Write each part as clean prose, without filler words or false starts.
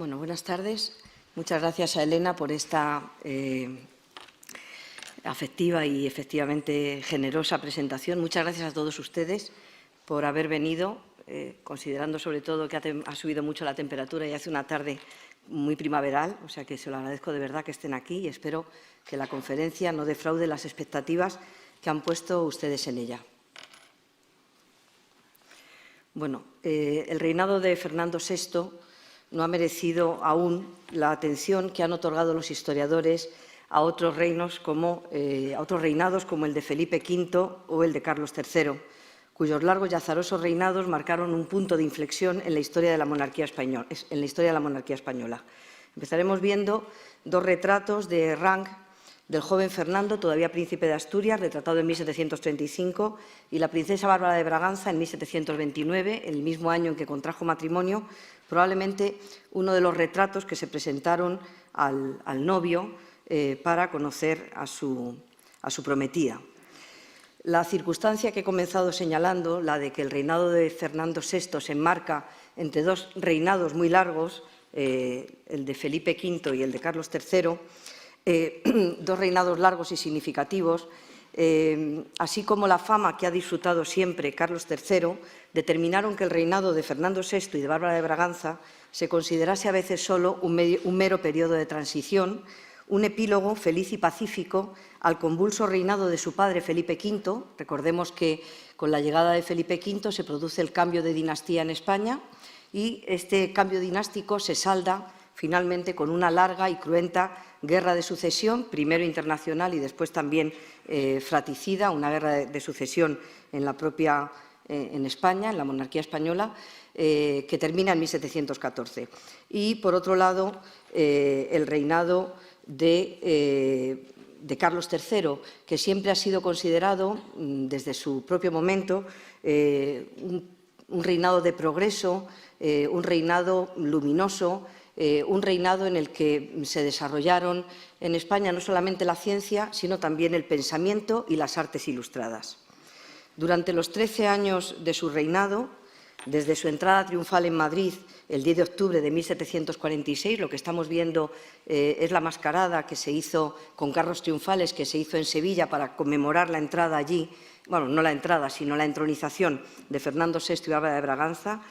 Bueno, buenas tardes. Muchas gracias a Elena por esta afectiva y efectivamente generosa presentación. Muchas gracias a todos ustedes por haber venido, considerando sobre todo que ha subido mucho la temperatura y hace una tarde muy primaveral, o sea que se lo agradezco de verdad que estén aquí y espero que la conferencia no defraude las expectativas que han puesto ustedes en ella. Bueno, el reinado de Fernando VI no ha merecido aún la atención que han otorgado los historiadores a otros reinados como el de Felipe V o el de Carlos III, cuyos largos y azarosos reinados marcaron un punto de inflexión en la historia de la monarquía española. Empezaremos viendo dos retratos de rang del joven Fernando, todavía príncipe de Asturias, retratado en 1735, y la princesa Bárbara de Braganza en 1729, el mismo año en que contrajo matrimonio, probablemente uno de los retratos que se presentaron al novio para conocer a su prometida. La circunstancia que he comenzado señalando, la de que el reinado de Fernando VI se enmarca entre dos reinados muy largos, el de Felipe V y el de Carlos III, dos reinados largos y significativos, así como la fama que ha disfrutado siempre Carlos III, determinaron que el reinado de Fernando VI y de Bárbara de Braganza se considerase a veces solo un mero periodo de transición, un epílogo feliz y pacífico al convulso reinado de su padre Felipe V. Recordemos que con la llegada de Felipe V se produce el cambio de dinastía en España y este cambio dinástico se salda finalmente con una larga y cruenta guerra de sucesión, primero internacional y después también fratricida, una guerra de sucesión en España, en la monarquía española, que termina en 1714. Y, por otro lado, el reinado de Carlos III, que siempre ha sido considerado, desde su propio momento, un reinado de progreso, un reinado luminoso, un reinado en el que se desarrollaron en España no solamente la ciencia, sino también el pensamiento y las artes ilustradas. Durante los 13 años de su reinado, desde su entrada triunfal en Madrid el 10 de octubre de 1746, lo que estamos viendo es la mascarada que se hizo con carros triunfales, que se hizo en Sevilla para conmemorar la entrada allí, bueno, no la entrada, sino la entronización de Fernando VI y Bárbara de Braganza.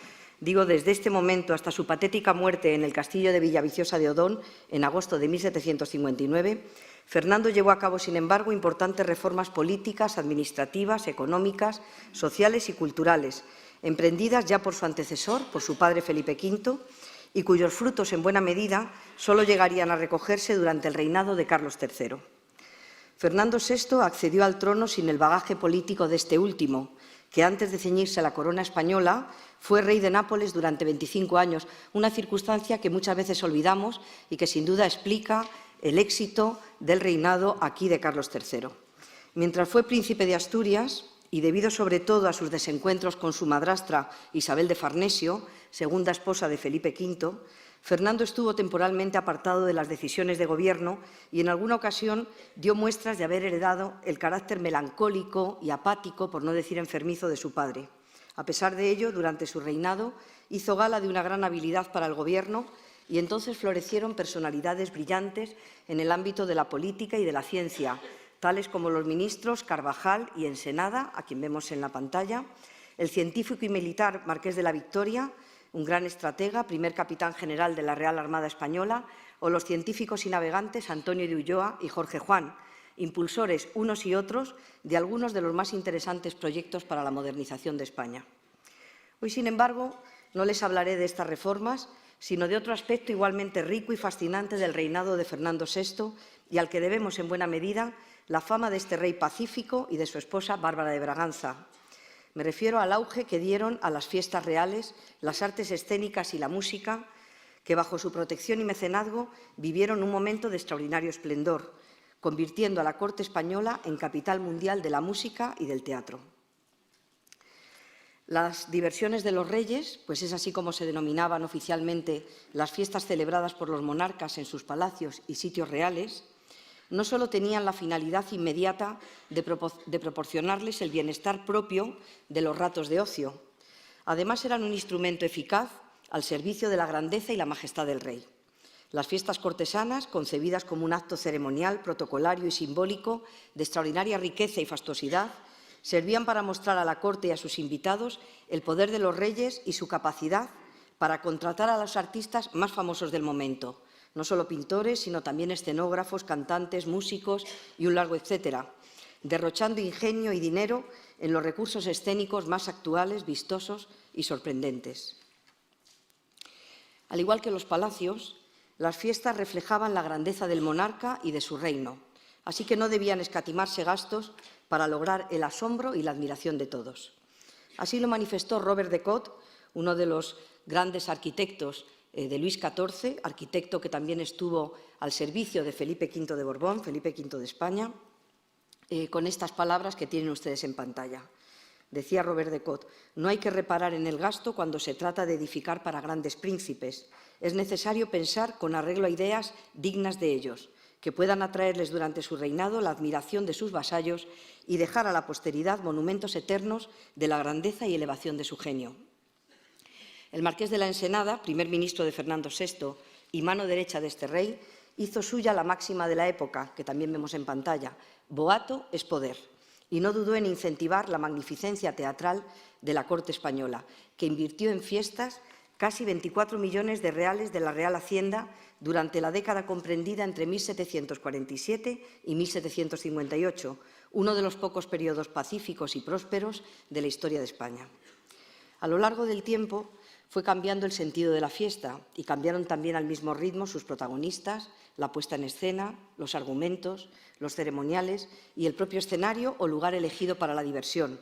Digo, desde este momento hasta su patética muerte en el castillo de Villaviciosa de Odón, en agosto de 1759, Fernando llevó a cabo, sin embargo, importantes reformas políticas, administrativas, económicas, sociales y culturales, emprendidas ya por su antecesor, por su padre Felipe V, y cuyos frutos, en buena medida, solo llegarían a recogerse durante el reinado de Carlos III. Fernando VI accedió al trono sin el bagaje político de este último, que antes de ceñirse a la corona española fue rey de Nápoles durante 25 años, una circunstancia que muchas veces olvidamos y que sin duda explica el éxito del reinado aquí de Carlos III. Mientras fue príncipe de Asturias, y debido sobre todo a sus desencuentros con su madrastra Isabel de Farnesio, segunda esposa de Felipe V, Fernando estuvo temporalmente apartado de las decisiones de gobierno y en alguna ocasión dio muestras de haber heredado el carácter melancólico y apático, por no decir enfermizo, de su padre. A pesar de ello, durante su reinado hizo gala de una gran habilidad para el gobierno y entonces florecieron personalidades brillantes en el ámbito de la política y de la ciencia, tales como los ministros Carvajal y Ensenada, a quien vemos en la pantalla, el científico y militar Marqués de la Victoria, un gran estratega, primer capitán general de la Real Armada Española, o los científicos y navegantes Antonio de Ulloa y Jorge Juan, impulsores unos y otros de algunos de los más interesantes proyectos para la modernización de España. Hoy, sin embargo, no les hablaré de estas reformas, sino de otro aspecto igualmente rico y fascinante del reinado de Fernando VI y al que debemos en buena medida la fama de este rey pacífico y de su esposa Bárbara de Braganza. Me refiero al auge que dieron a las fiestas reales, las artes escénicas y la música, que bajo su protección y mecenazgo vivieron un momento de extraordinario esplendor, convirtiendo a la corte española en capital mundial de la música y del teatro. Las diversiones de los reyes, pues es así como se denominaban oficialmente las fiestas celebradas por los monarcas en sus palacios y sitios reales, no solo tenían la finalidad inmediata de proporcionarles el bienestar propio de los ratos de ocio. Además, eran un instrumento eficaz al servicio de la grandeza y la majestad del rey. Las fiestas cortesanas, concebidas como un acto ceremonial, protocolario y simbólico de extraordinaria riqueza y fastuosidad, servían para mostrar a la corte y a sus invitados el poder de los reyes y su capacidad para contratar a los artistas más famosos del momento, no solo pintores, sino también escenógrafos, cantantes, músicos y un largo etcétera, derrochando ingenio y dinero en los recursos escénicos más actuales, vistosos y sorprendentes. Al igual que los palacios, las fiestas reflejaban la grandeza del monarca y de su reino, así que no debían escatimarse gastos para lograr el asombro y la admiración de todos. Así lo manifestó Robert de Cot, uno de los grandes arquitectos de Luis XIV, arquitecto que también estuvo al servicio de Felipe V de Borbón, Felipe V de España, con estas palabras que tienen ustedes en pantalla. Decía Robert de Cot: no hay que reparar en el gasto cuando se trata de edificar para grandes príncipes. Es necesario pensar con arreglo a ideas dignas de ellos, que puedan atraerles durante su reinado la admiración de sus vasallos y dejar a la posteridad monumentos eternos de la grandeza y elevación de su genio. El marqués de la Ensenada, primer ministro de Fernando VI y mano derecha de este rey, hizo suya la máxima de la época, que también vemos en pantalla: boato es poder, y no dudó en incentivar la magnificencia teatral de la corte española, que invirtió en fiestas casi 24 millones de reales de la Real Hacienda durante la década comprendida entre 1747 y 1758, uno de los pocos periodos pacíficos y prósperos de la historia de España. A lo largo del tiempo fue cambiando el sentido de la fiesta y cambiaron también al mismo ritmo sus protagonistas, la puesta en escena, los argumentos, los ceremoniales y el propio escenario o lugar elegido para la diversión,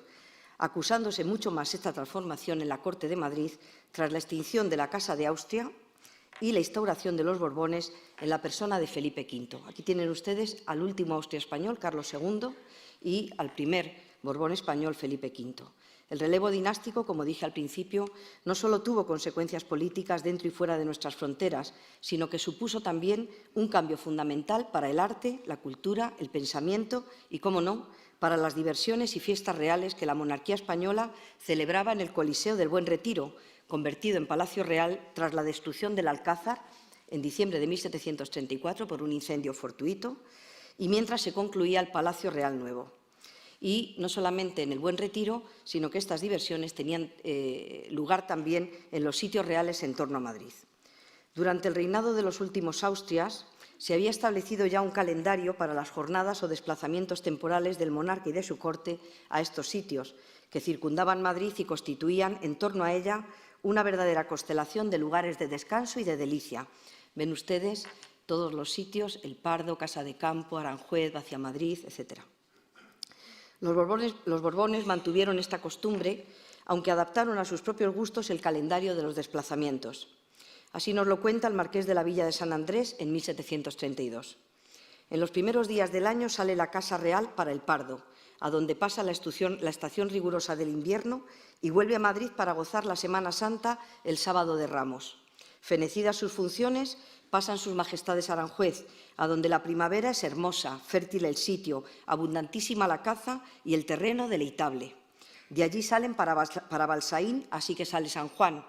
acusándose mucho más esta transformación en la corte de Madrid tras la extinción de la Casa de Austria y la instauración de los Borbones en la persona de Felipe V. Aquí tienen ustedes al último Austria español, Carlos II, y al primer Borbón español, Felipe V. El relevo dinástico, como dije al principio, no solo tuvo consecuencias políticas dentro y fuera de nuestras fronteras, sino que supuso también un cambio fundamental para el arte, la cultura, el pensamiento y, cómo no, para las diversiones y fiestas reales que la monarquía española celebraba en el Coliseo del Buen Retiro, convertido en Palacio Real tras la destrucción del Alcázar en diciembre de 1734 por un incendio fortuito, y mientras se concluía el Palacio Real Nuevo. Y no solamente en el Buen Retiro, sino que estas diversiones tenían lugar también en los sitios reales en torno a Madrid. Durante el reinado de los últimos Austrias, se había establecido ya un calendario para las jornadas o desplazamientos temporales del monarca y de su corte a estos sitios, que circundaban Madrid y constituían en torno a ella una verdadera constelación de lugares de descanso y de delicia. Ven ustedes todos los sitios: El Pardo, Casa de Campo, Aranjuez, hacia Madrid, etc. Los Borbones mantuvieron esta costumbre, aunque adaptaron a sus propios gustos el calendario de los desplazamientos. Así nos lo cuenta el marqués de la Villa de San Andrés en 1732. En los primeros días del año sale la Casa Real para el Pardo, a donde pasa la estación rigurosa del invierno, y vuelve a Madrid para gozar la Semana Santa el Sábado de Ramos. Fenecidas sus funciones, pasan sus majestades a Aranjuez, a donde la primavera es hermosa, fértil el sitio, abundantísima la caza y el terreno deleitable. De allí salen para Balsaín, así que sale San Juan.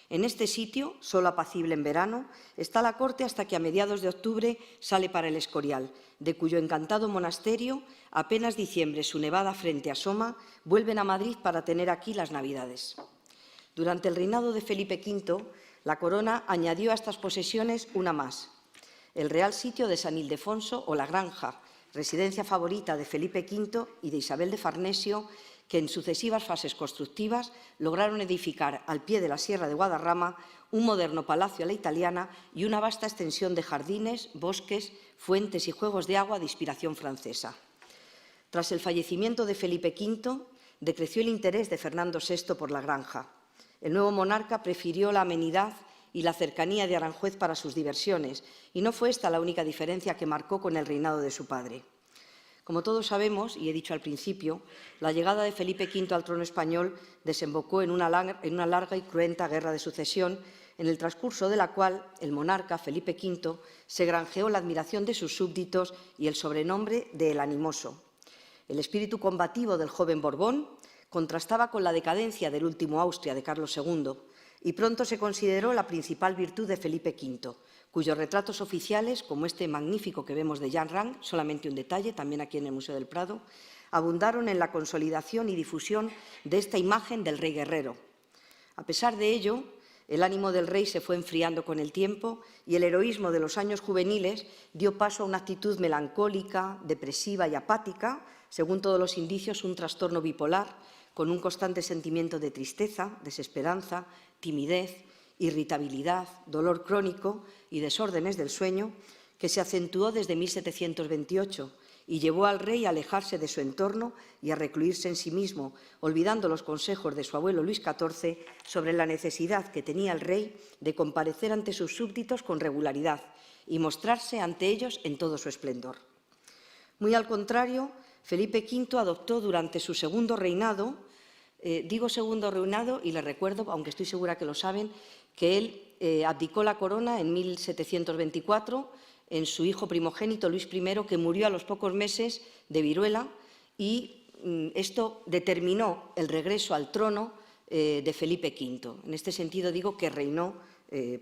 En este sitio, solo apacible en verano, está la corte hasta que a mediados de octubre sale para el Escorial, de cuyo encantado monasterio, apenas diciembre su nevada frente asoma, vuelven a Madrid para tener aquí las Navidades. Durante el reinado de Felipe V, la corona añadió a estas posesiones una más: el Real Sitio de San Ildefonso o La Granja, residencia favorita de Felipe V y de Isabel de Farnesio, que en sucesivas fases constructivas lograron edificar al pie de la Sierra de Guadarrama un moderno palacio a la italiana y una vasta extensión de jardines, bosques, fuentes y juegos de agua de inspiración francesa. Tras el fallecimiento de Felipe V, decreció el interés de Fernando VI por La Granja. El nuevo monarca prefirió la amenidad y la cercanía de Aranjuez para sus diversiones, y no fue esta la única diferencia que marcó con el reinado de su padre. Como todos sabemos, y he dicho al principio, la llegada de Felipe V al trono español desembocó en una larga y cruenta guerra de sucesión, en el transcurso de la cual el monarca Felipe V se granjeó la admiración de sus súbditos y el sobrenombre de El Animoso. El espíritu combativo del joven Borbón contrastaba con la decadencia del último Austria, de Carlos II, y pronto se consideró la principal virtud de Felipe V, cuyos retratos oficiales, como este magnífico que vemos de Jan Rank, solamente un detalle, también aquí en el Museo del Prado, abundaron en la consolidación y difusión de esta imagen del rey guerrero. A pesar de ello, el ánimo del rey se fue enfriando con el tiempo y el heroísmo de los años juveniles dio paso a una actitud melancólica, depresiva y apática, según todos los indicios, un trastorno bipolar, con un constante sentimiento de tristeza, desesperanza, timidez, irritabilidad, dolor crónico y desórdenes del sueño, que se acentuó desde 1728 y llevó al rey a alejarse de su entorno y a recluirse en sí mismo, olvidando los consejos de su abuelo Luis XIV sobre la necesidad que tenía el rey de comparecer ante sus súbditos con regularidad y mostrarse ante ellos en todo su esplendor. Muy al contrario, Felipe V adoptó durante su segundo reinado, digo segundo reinado y les recuerdo, aunque estoy segura que lo saben, que él abdicó la corona en 1724 en su hijo primogénito Luis I, que murió a los pocos meses de viruela, y esto determinó el regreso al trono de Felipe V. En este sentido digo que reinó,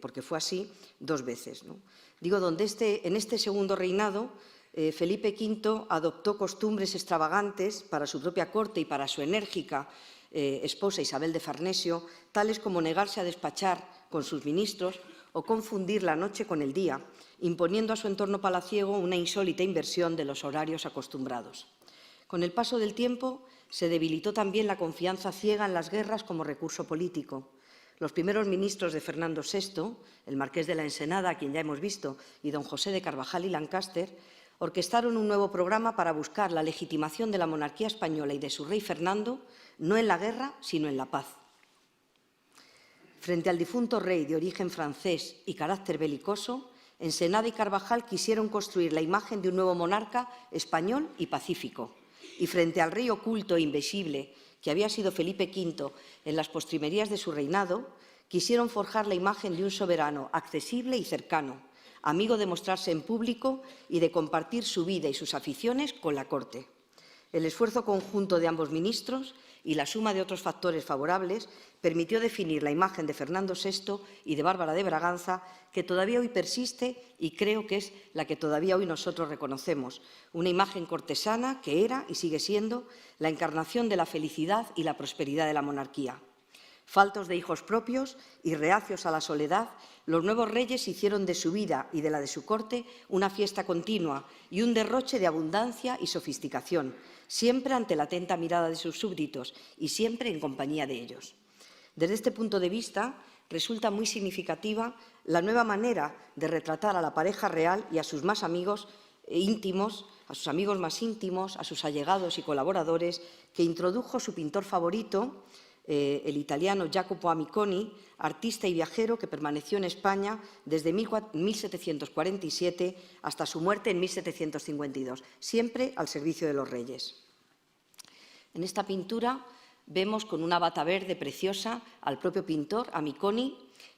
porque fue así, 2 veces, ¿no? Digo, en este segundo reinado, Felipe V adoptó costumbres extravagantes para su propia corte y para su enérgica esposa Isabel de Farnesio, tales como negarse a despachar con sus ministros o confundir la noche con el día, imponiendo a su entorno palaciego una insólita inversión de los horarios acostumbrados. Con el paso del tiempo se debilitó también la confianza ciega en las guerras como recurso político. Los primeros ministros de Fernando VI, el marqués de la Ensenada, a quien ya hemos visto, y don José de Carvajal y Lancaster, orquestaron un nuevo programa para buscar la legitimación de la monarquía española y de su rey Fernando, no en la guerra, sino en la paz. Frente al difunto rey de origen francés y carácter belicoso, Ensenada y Carvajal quisieron construir la imagen de un nuevo monarca español y pacífico. Y frente al rey oculto e invisible que había sido Felipe V en las postrimerías de su reinado, quisieron forjar la imagen de un soberano accesible y cercano, amigo de mostrarse en público y de compartir su vida y sus aficiones con la corte. El esfuerzo conjunto de ambos ministros y la suma de otros factores favorables permitió definir la imagen de Fernando VI y de Bárbara de Braganza, que todavía hoy persiste y creo que es la que todavía hoy nosotros reconocemos. Una imagen cortesana que era y sigue siendo la encarnación de la felicidad y la prosperidad de la monarquía. Faltos de hijos propios y reacios a la soledad, los nuevos reyes hicieron de su vida y de la de su corte una fiesta continua y un derroche de abundancia y sofisticación, siempre ante la atenta mirada de sus súbditos y siempre en compañía de ellos. Desde este punto de vista, resulta muy significativa la nueva manera de retratar a la pareja real y a sus más amigos íntimos, a sus amigos más íntimos, a sus allegados y colaboradores, que introdujo su pintor favorito, el italiano Jacopo Amiconi, artista y viajero que permaneció en España desde 1747 hasta su muerte en 1752, siempre al servicio de los reyes. En esta pintura vemos con una bata verde preciosa al propio pintor, Amiconi,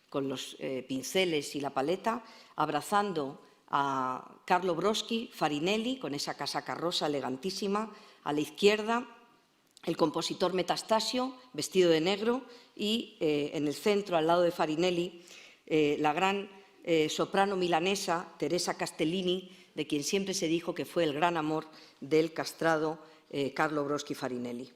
con los pinceles y la paleta, abrazando a Carlo Broschi Farinelli, con esa casaca rosa elegantísima, a la izquierda el compositor Metastasio, vestido de negro, y en el centro, al lado de Farinelli, la gran soprano milanesa Teresa Castellini, de quien siempre se dijo que fue el gran amor del castrado Carlo Broschi Farinelli.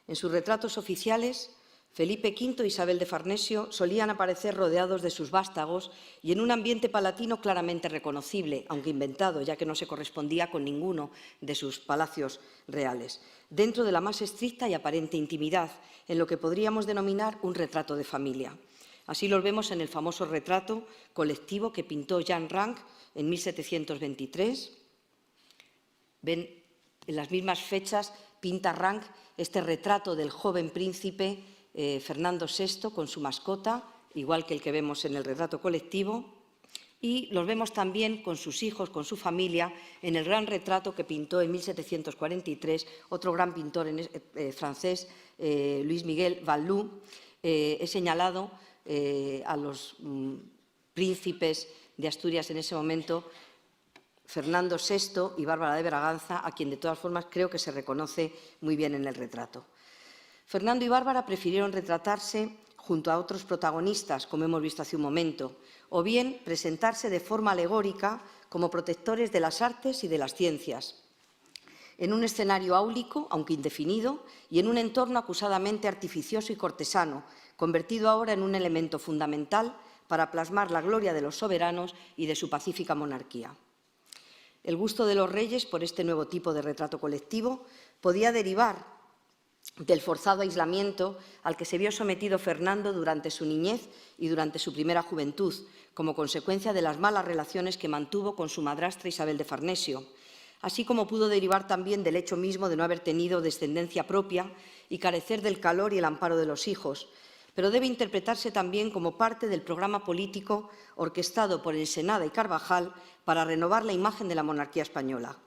En sus retratos oficiales, Felipe V e Isabel de Farnesio solían aparecer rodeados de sus vástagos y en un ambiente palatino claramente reconocible, aunque inventado, ya que no se correspondía con ninguno de sus palacios reales, dentro de la más estricta y aparente intimidad, en lo que podríamos denominar un retrato de familia. Así lo vemos en el famoso retrato colectivo que pintó Jan Rank en 1723. Ven, en las mismas fechas pinta Rank este retrato del joven príncipe Fernando VI con su mascota, igual que el que vemos en el retrato colectivo, y los vemos también con sus hijos, con su familia, en el gran retrato que pintó en 1743 otro gran pintor francés, Luis Miguel Vallou. He señalado a los príncipes de Asturias en ese momento, Fernando VI y Bárbara de Braganza, a quien de todas formas creo que se reconoce muy bien en el retrato. Fernando y Bárbara prefirieron retratarse junto a otros protagonistas, como hemos visto hace un momento, o bien presentarse de forma alegórica como protectores de las artes y de las ciencias, en un escenario áulico, aunque indefinido, y en un entorno acusadamente artificioso y cortesano, convertido ahora en un elemento fundamental para plasmar la gloria de los soberanos y de su pacífica monarquía. El gusto de los reyes por este nuevo tipo de retrato colectivo podía derivar del forzado aislamiento al que se vio sometido Fernando durante su niñez y durante su primera juventud, como consecuencia de las malas relaciones que mantuvo con su madrastra Isabel de Farnesio, así como pudo derivar también del hecho mismo de no haber tenido descendencia propia y carecer del calor y el amparo de los hijos, pero debe interpretarse también como parte del programa político orquestado por Ensenada y Carvajal para renovar la imagen de la monarquía española.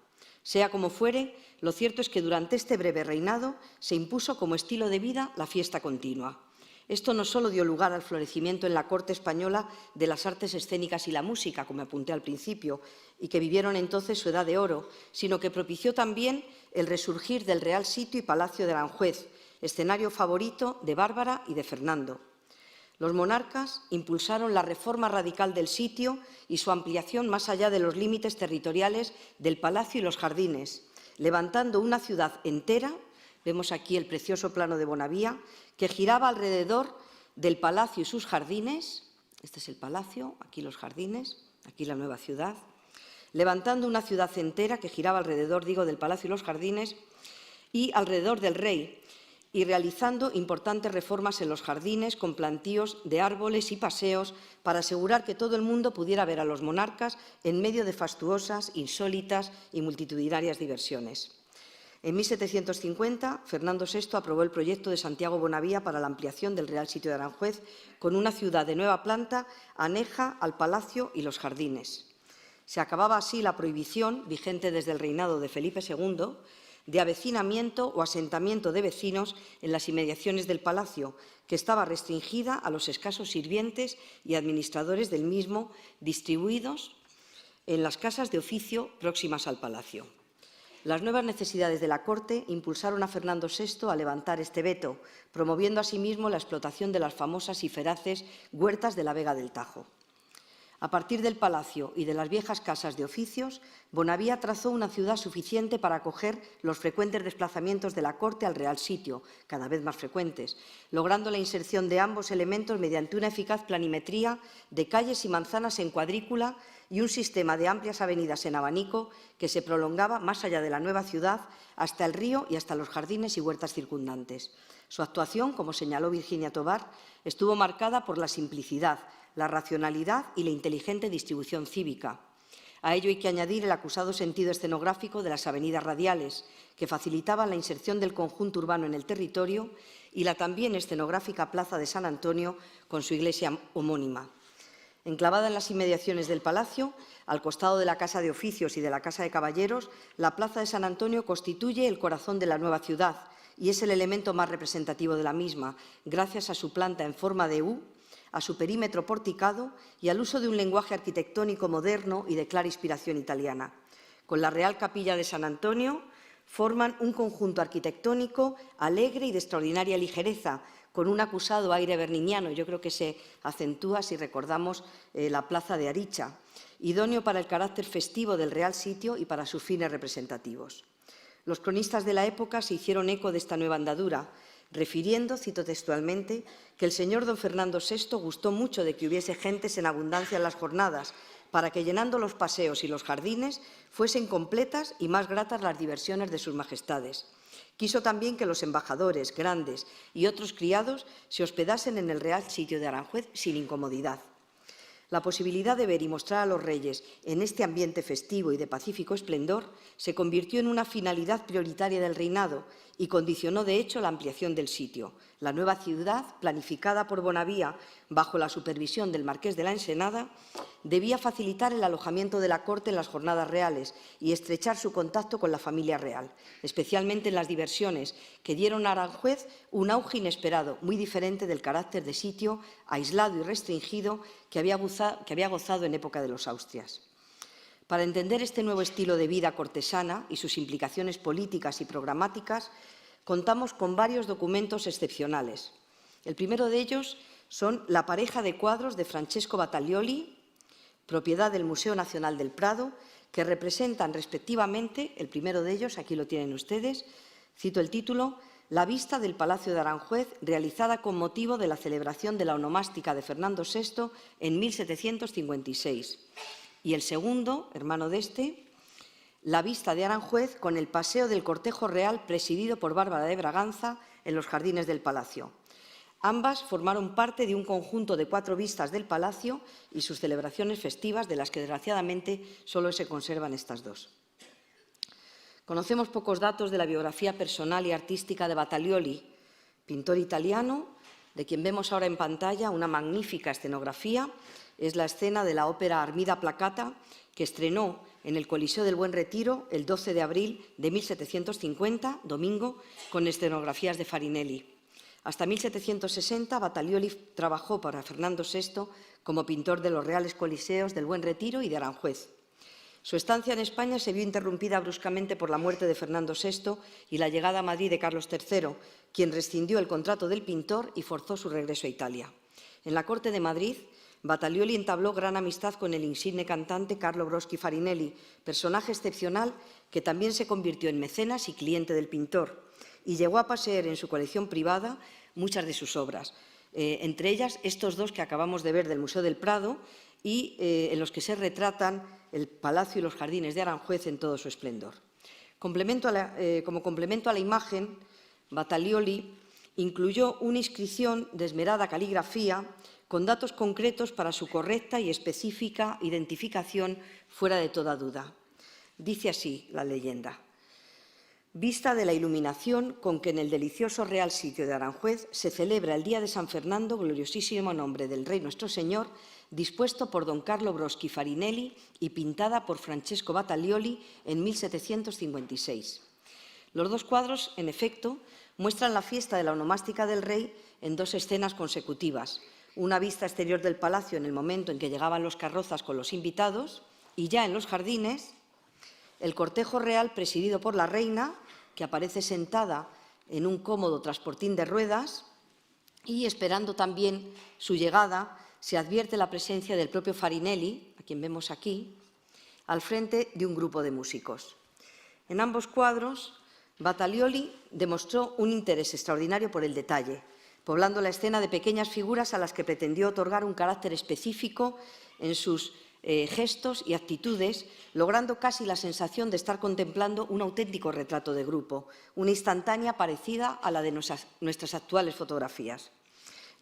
Sea como fuere, lo cierto es que durante este breve reinado se impuso como estilo de vida la fiesta continua. Esto no solo dio lugar al florecimiento en la corte española de las artes escénicas y la música, como apunté al principio, y que vivieron entonces su edad de oro, sino que propició también el resurgir del Real Sitio y Palacio de Aranjuez, escenario favorito de Bárbara y de Fernando. Los monarcas impulsaron la reforma radical del sitio y su ampliación más allá de los límites territoriales del palacio y los jardines, levantando una ciudad entera, vemos aquí el precioso plano de Bonavía, que giraba alrededor del palacio y sus jardines. Este es el palacio, aquí los jardines, aquí la nueva ciudad. Levantando una ciudad entera que giraba alrededor, digo, del palacio y los jardines y alrededor del rey, y realizando importantes reformas en los jardines con plantíos de árboles y paseos para asegurar que todo el mundo pudiera ver a los monarcas en medio de fastuosas, insólitas y multitudinarias diversiones. En 1750, Fernando VI aprobó el proyecto de Santiago Bonavía para la ampliación del Real Sitio de Aranjuez con una ciudad de nueva planta aneja al palacio y los jardines. Se acababa así la prohibición, vigente desde el reinado de Felipe II, de avecinamiento o asentamiento de vecinos en las inmediaciones del palacio, que estaba restringida a los escasos sirvientes y administradores del mismo, distribuidos en las casas de oficio próximas al palacio. Las nuevas necesidades de la corte impulsaron a Fernando VI a levantar este veto, promoviendo asimismo la explotación de las famosas y feraces huertas de la Vega del Tajo. A partir del palacio y de las viejas casas de oficios, Bonavía trazó una ciudad suficiente para acoger los frecuentes desplazamientos de la corte al Real Sitio, cada vez más frecuentes, logrando la inserción de ambos elementos mediante una eficaz planimetría de calles y manzanas en cuadrícula y un sistema de amplias avenidas en abanico que se prolongaba más allá de la nueva ciudad hasta el río y hasta los jardines y huertas circundantes. Su actuación, como señaló Virginia Tobar, estuvo marcada por la simplicidad, la racionalidad y la inteligente distribución cívica. A ello hay que añadir el acusado sentido escenográfico de las avenidas radiales, que facilitaban la inserción del conjunto urbano en el territorio, y la también escenográfica Plaza de San Antonio, con su iglesia homónima. Enclavada en las inmediaciones del palacio, al costado de la Casa de Oficios y de la Casa de Caballeros, la Plaza de San Antonio constituye el corazón de la nueva ciudad y es el elemento más representativo de la misma, gracias a su planta en forma de U, a su perímetro porticado y al uso de un lenguaje arquitectónico moderno y de clara inspiración italiana. Con la Real Capilla de San Antonio forman un conjunto arquitectónico alegre y de extraordinaria ligereza, con un acusado aire berniniano. Yo creo que se acentúa si recordamos la plaza de Aricha, idóneo para el carácter festivo del Real Sitio y para sus fines representativos. Los cronistas de la época se hicieron eco de esta nueva andadura, refiriendo, cito textualmente, que el señor don Fernando VI gustó mucho de que hubiese gentes en abundancia en las jornadas, para que llenando los paseos y los jardines fuesen completas y más gratas las diversiones de sus majestades. Quiso también que los embajadores, grandes y otros criados se hospedasen en el Real Sitio de Aranjuez sin incomodidad. La posibilidad de ver y mostrar a los reyes en este ambiente festivo y de pacífico esplendor se convirtió en una finalidad prioritaria del reinado y condicionó, de hecho, la ampliación del sitio. La nueva ciudad, planificada por Bonavía bajo la supervisión del marqués de la Ensenada, debía facilitar el alojamiento de la corte en las jornadas reales y estrechar su contacto con la familia real, especialmente en las diversiones que dieron a Aranjuez un auge inesperado, muy diferente del carácter de sitio aislado y restringido que había gozado en época de los Austrias. Para entender este nuevo estilo de vida cortesana y sus implicaciones políticas y programáticas, contamos con varios documentos excepcionales. El primero de ellos Son la pareja de cuadros de Francesco Battaglioli, propiedad del Museo Nacional del Prado, que representan respectivamente, el primero de ellos, aquí lo tienen ustedes, cito el título, La vista del Palacio de Aranjuez, realizada con motivo de la celebración de la onomástica de Fernando VI en 1756. Y el segundo, hermano de este, La vista de Aranjuez con el paseo del cortejo real presidido por Bárbara de Braganza en los jardines del palacio. Ambas formaron parte de un conjunto de 4 vistas del palacio y sus celebraciones festivas, de las que desgraciadamente solo se conservan estas 2. Conocemos pocos datos de la biografía personal y artística de Battaglioli, pintor italiano, de quien vemos ahora en pantalla una magnífica escenografía. Es la escena de la ópera Armida Placata, que estrenó en el Coliseo del Buen Retiro el 12 de abril de 1750, domingo, con escenografías de Farinelli. Hasta 1760, Battaglioli trabajó para Fernando VI como pintor de los Reales Coliseos del Buen Retiro y de Aranjuez. Su estancia en España se vio interrumpida bruscamente por la muerte de Fernando VI y la llegada a Madrid de Carlos III, quien rescindió el contrato del pintor y forzó su regreso a Italia. En la corte de Madrid, Battaglioli entabló gran amistad con el insigne cantante Carlo Broschi Farinelli, personaje excepcional que también se convirtió en mecenas y cliente del pintor, y llegó a poseer en su colección privada muchas de sus obras, entre ellas estos 2 que acabamos de ver del Museo del Prado y en los que se retratan el palacio y los jardines de Aranjuez en todo su esplendor. Como complemento a la imagen, Battaglioli incluyó una inscripción de esmerada caligrafía con datos concretos para su correcta y específica identificación fuera de toda duda. Dice así la leyenda: vista de la iluminación con que en el delicioso real sitio de Aranjuez se celebra el día de San Fernando, gloriosísimo nombre del Rey nuestro Señor, dispuesto por don Carlo Broschi Farinelli y pintada por Francesco Battaglioli en 1756. Los 2 cuadros, en efecto, muestran la fiesta de la onomástica del rey en 2 escenas consecutivas. Una vista exterior del palacio en el momento en que llegaban los carrozas con los invitados, y ya en los jardines, el cortejo real presidido por la reina, que aparece sentada en un cómodo transportín de ruedas, y esperando también su llegada, se advierte la presencia del propio Farinelli, a quien vemos aquí, al frente de un grupo de músicos. En ambos cuadros, Battaglioli demostró un interés extraordinario por el detalle, poblando la escena de pequeñas figuras a las que pretendió otorgar un carácter específico en sus gestos y actitudes, logrando casi la sensación de estar contemplando un auténtico retrato de grupo, una instantánea parecida a la de nuestras actuales fotografías.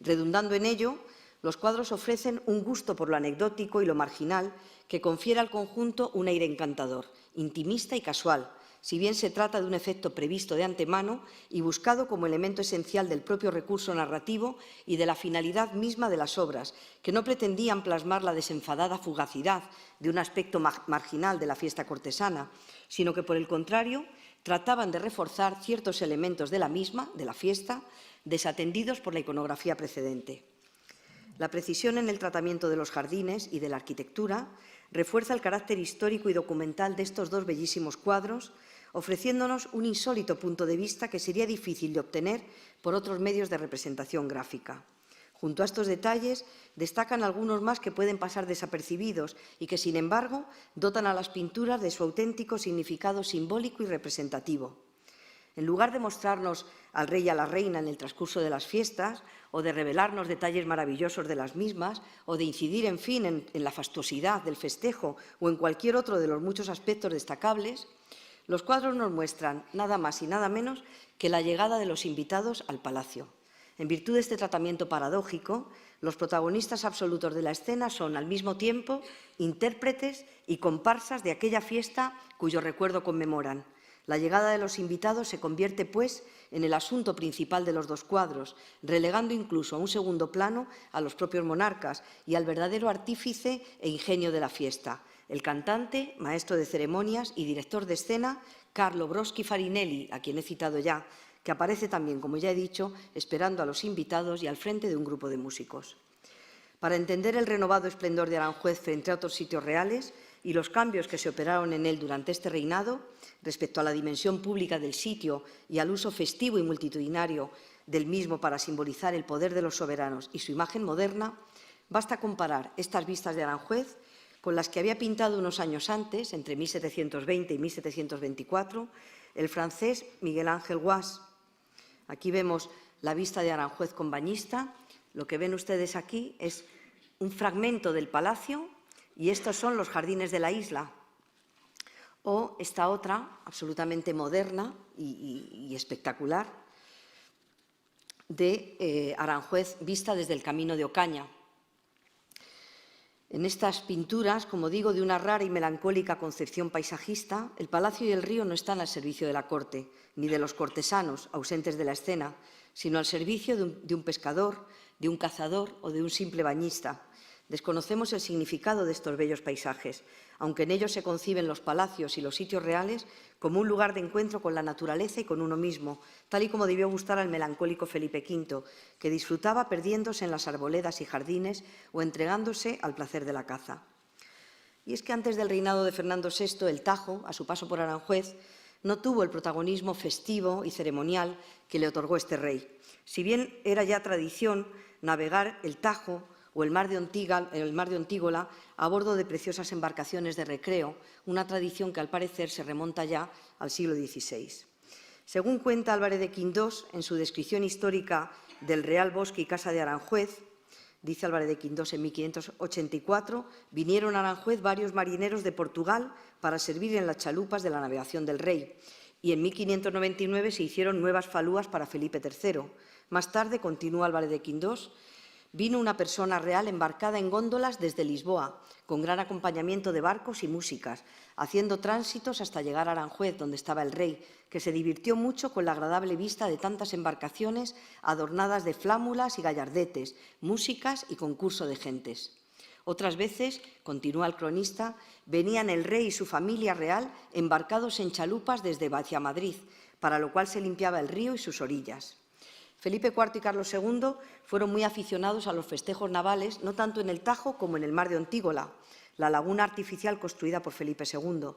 Redundando en ello, los cuadros ofrecen un gusto por lo anecdótico y lo marginal que confiere al conjunto un aire encantador, intimista y casual, si bien se trata de un efecto previsto de antemano y buscado como elemento esencial del propio recurso narrativo y de la finalidad misma de las obras, que no pretendían plasmar la desenfadada fugacidad de un aspecto marginal de la fiesta cortesana, sino que, por el contrario, trataban de reforzar ciertos elementos de la misma, de la fiesta, desatendidos por la iconografía precedente. La precisión en el tratamiento de los jardines y de la arquitectura refuerza el carácter histórico y documental de estos 2 bellísimos cuadros, ofreciéndonos un insólito punto de vista que sería difícil de obtener por otros medios de representación gráfica. Junto a estos detalles, destacan algunos más que pueden pasar desapercibidos y que, sin embargo, dotan a las pinturas de su auténtico significado simbólico y representativo. En lugar de mostrarnos al rey y a la reina en el transcurso de las fiestas, o de revelarnos detalles maravillosos de las mismas, o de incidir, en fin, en la fastuosidad del festejo o en cualquier otro de los muchos aspectos destacables, los cuadros nos muestran nada más y nada menos que la llegada de los invitados al palacio. En virtud de este tratamiento paradójico, los protagonistas absolutos de la escena son, al mismo tiempo, intérpretes y comparsas de aquella fiesta cuyo recuerdo conmemoran. La llegada de los invitados se convierte, pues, en el asunto principal de los 2 cuadros, relegando incluso a un segundo plano a los propios monarcas y al verdadero artífice e ingenio de la fiesta, el cantante, maestro de ceremonias y director de escena, Carlo Broschi Farinelli, a quien he citado ya, que aparece también, como ya he dicho, esperando a los invitados y al frente de un grupo de músicos. Para entender el renovado esplendor de Aranjuez frente a otros sitios reales y los cambios que se operaron en él durante este reinado, respecto a la dimensión pública del sitio y al uso festivo y multitudinario del mismo para simbolizar el poder de los soberanos y su imagen moderna, basta comparar estas vistas de Aranjuez con las que había pintado unos años antes, entre 1720 y 1724, el francés Miguel Ángel Guas. Aquí vemos la vista de Aranjuez con bañista. Lo que ven ustedes aquí es un fragmento del palacio y estos son los jardines de la isla. O esta otra, absolutamente moderna y espectacular, de Aranjuez vista desde el Camino de Ocaña. En estas pinturas, como digo, de una rara y melancólica concepción paisajista, el palacio y el río no están al servicio de la corte, ni de los cortesanos ausentes de la escena, sino al servicio de un pescador, de un cazador o de un simple bañista. Desconocemos el significado de estos bellos paisajes, aunque en ellos se conciben los palacios y los sitios reales como un lugar de encuentro con la naturaleza y con uno mismo, tal y como debió gustar al melancólico Felipe V, que disfrutaba perdiéndose en las arboledas y jardines o entregándose al placer de la caza. Y es que antes del reinado de Fernando VI, el Tajo, a su paso por Aranjuez, no tuvo el protagonismo festivo y ceremonial que le otorgó este rey. Si bien era ya tradición navegar el Tajo o el mar de Ontígola a bordo de preciosas embarcaciones de recreo, una tradición que al parecer se remonta ya al siglo XVI. Según cuenta Álvarez de Quindós en su descripción histórica del Real Bosque y Casa de Aranjuez, dice Álvarez de Quindós en 1584, vinieron a Aranjuez varios marineros de Portugal para servir en las chalupas de la navegación del rey, y en 1599 se hicieron nuevas falúas para Felipe III. Más tarde, continúa Álvarez de Quindós, vino una persona real embarcada en góndolas desde Lisboa, con gran acompañamiento de barcos y músicas, haciendo tránsitos hasta llegar a Aranjuez, donde estaba el rey, que se divirtió mucho con la agradable vista de tantas embarcaciones adornadas de flámulas y gallardetes, músicas y concurso de gentes. Otras veces, continúa el cronista, venían el rey y su familia real embarcados en chalupas desde hacia Madrid, para lo cual se limpiaba el río y sus orillas. Felipe IV y Carlos II fueron muy aficionados a los festejos navales, no tanto en el Tajo como en el mar de Ontígola, la laguna artificial construida por Felipe II.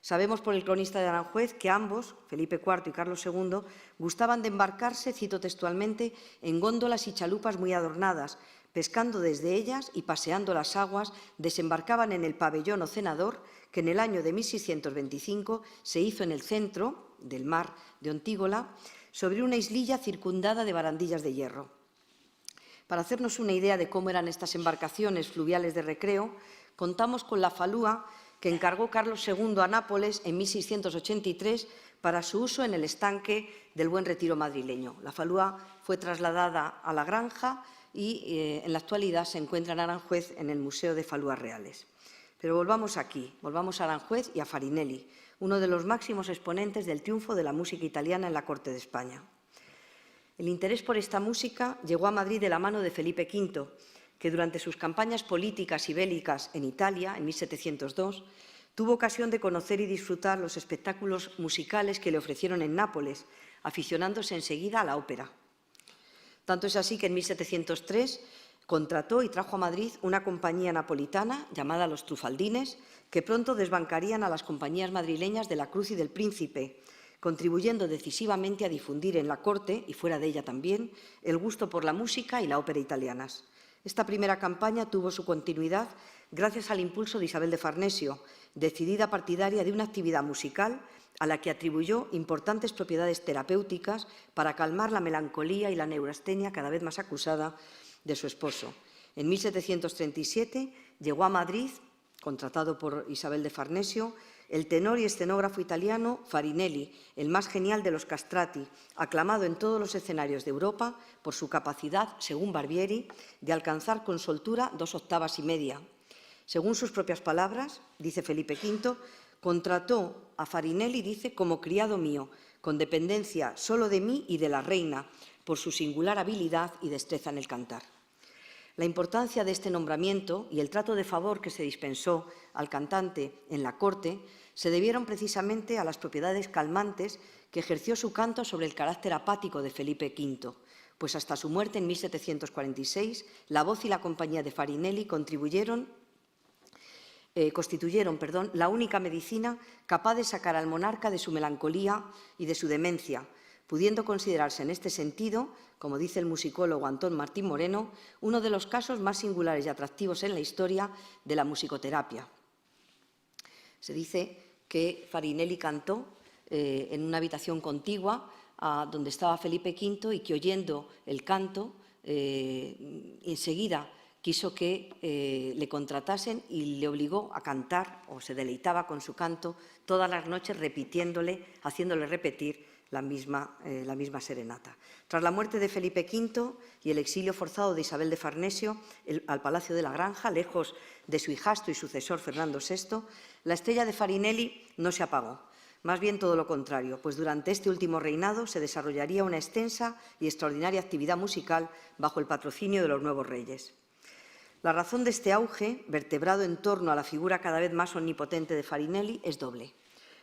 Sabemos por el cronista de Aranjuez que ambos, Felipe IV y Carlos II, gustaban de embarcarse, cito textualmente, en góndolas y chalupas muy adornadas, pescando desde ellas y paseando las aguas, desembarcaban en el pabellón o cenador que en el año de 1625 se hizo en el centro del mar de Ontígola, sobre una islilla circundada de barandillas de hierro. Para hacernos una idea de cómo eran estas embarcaciones fluviales de recreo, contamos con la falúa que encargó Carlos II a Nápoles en 1683 para su uso en el estanque del Buen Retiro madrileño. La falúa fue trasladada a la granja y en la actualidad se encuentra en Aranjuez en el Museo de Falúas Reales. Pero volvamos aquí, volvamos a Aranjuez y a Farinelli, uno de los máximos exponentes del triunfo de la música italiana en la corte de España. El interés por esta música llegó a Madrid de la mano de Felipe V, que durante sus campañas políticas y bélicas en Italia, en 1702, tuvo ocasión de conocer y disfrutar los espectáculos musicales que le ofrecieron en Nápoles, aficionándose enseguida a la ópera. Tanto es así que en 1703 contrató y trajo a Madrid una compañía napolitana llamada Los Trufaldines, que pronto desbancarían a las compañías madrileñas de la Cruz y del Príncipe, contribuyendo decisivamente a difundir en la corte, y fuera de ella también, el gusto por la música y la ópera italianas. Esta primera campaña tuvo su continuidad gracias al impulso de Isabel de Farnesio, decidida partidaria de una actividad musical a la que atribuyó importantes propiedades terapéuticas para calmar la melancolía y la neurastenia cada vez más acusada de su esposo. En 1737 llegó a Madrid, contratado por Isabel de Farnesio, el tenor y escenógrafo italiano Farinelli, el más genial de los castrati, aclamado en todos los escenarios de Europa por su capacidad, según Barbieri, de alcanzar con soltura 2 octavas y media. Según sus propias palabras, dice Felipe V, contrató a Farinelli, dice, como criado mío, con dependencia solo de mí y de la reina, por su singular habilidad y destreza en el cantar. La importancia de este nombramiento y el trato de favor que se dispensó al cantante en la corte se debieron precisamente a las propiedades calmantes que ejerció su canto sobre el carácter apático de Felipe V, pues hasta su muerte en 1746 la voz y la compañía de Farinelli constituyeron la única medicina capaz de sacar al monarca de su melancolía y de su demencia, pudiendo considerarse en este sentido, como dice el musicólogo Antón Martín Moreno, uno de los casos más singulares y atractivos en la historia de la musicoterapia. Se dice que Farinelli cantó en una habitación contigua a donde estaba Felipe V y que, oyendo el canto, enseguida quiso que le contratasen y le obligó a cantar, o se deleitaba con su canto todas las noches, haciéndole repetir la misma serenata. Tras la muerte de Felipe V y el exilio forzado de Isabel de Farnesio al Palacio de la Granja, lejos de su hijastro y sucesor Fernando VI, la estrella de Farinelli no se apagó. Más bien todo lo contrario, pues durante este último reinado se desarrollaría una extensa y extraordinaria actividad musical bajo el patrocinio de los nuevos reyes. La razón de este auge, vertebrado en torno a la figura cada vez más omnipotente de Farinelli, es doble.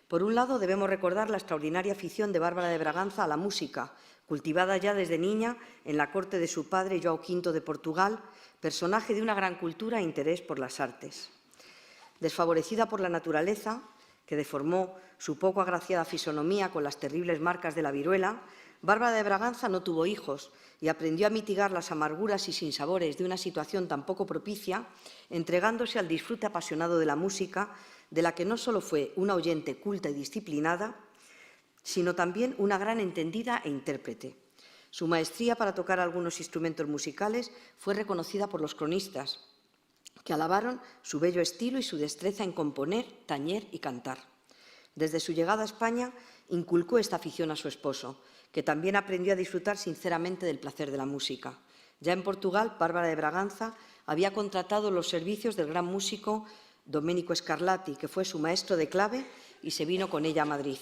Por un lado, debemos recordar la extraordinaria afición de Bárbara de Braganza a la música, cultivada ya desde niña en la corte de su padre, João V de Portugal, personaje de una gran cultura e interés por las artes. Desfavorecida por la naturaleza, que deformó su poco agraciada fisonomía con las terribles marcas de la viruela, Bárbara de Braganza no tuvo hijos y aprendió a mitigar las amarguras y sinsabores de una situación tan poco propicia, entregándose al disfrute apasionado de la música, de la que no solo fue una oyente culta y disciplinada, sino también una gran entendida e intérprete. Su maestría para tocar algunos instrumentos musicales fue reconocida por los cronistas, que alabaron su bello estilo y su destreza en componer, tañer y cantar. Desde su llegada a España, inculcó esta afición a su esposo, que también aprendió a disfrutar sinceramente del placer de la música. Ya en Portugal, Bárbara de Braganza había contratado los servicios del gran músico Domenico Scarlatti, que fue su maestro de clave, y se vino con ella a Madrid.